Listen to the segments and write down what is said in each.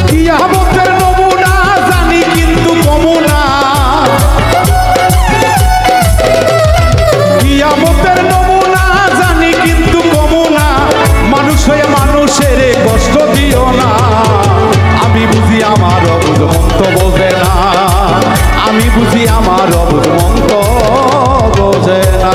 কিয়ামতের নমুনা জানি কিন্তু কমুনা, কিয়ামতের নমুনা জানি কিন্তু কমুনা, মানুষ হয়ে মানুষের কষ্ট দিও না। আমি বুঝি আমার অবুঝ মন্ত বোঝে না, আমি বুঝি আমার অবুঝ মন্ত বোঝে না।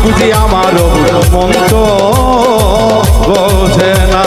বুঝি আমার মন্ত বোঝে না।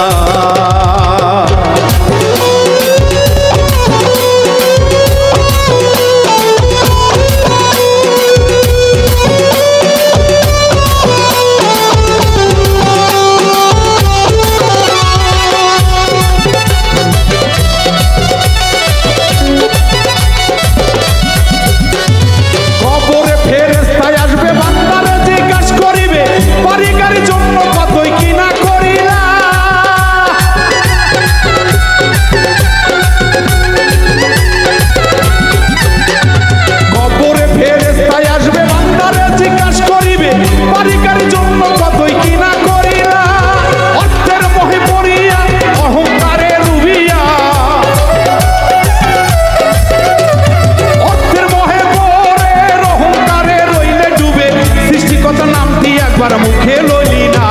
মুখে লইলি না,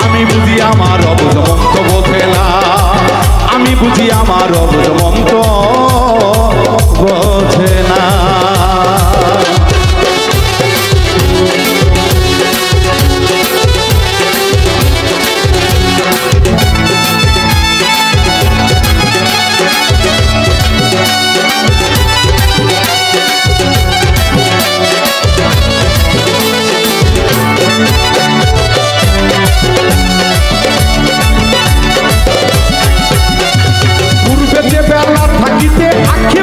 আমি বুঝি আমার অবুঝ মন্ত বোঝে না, আমি বুঝি আমার অবুঝ মন্ত বোঝে না। থাকিতে আখি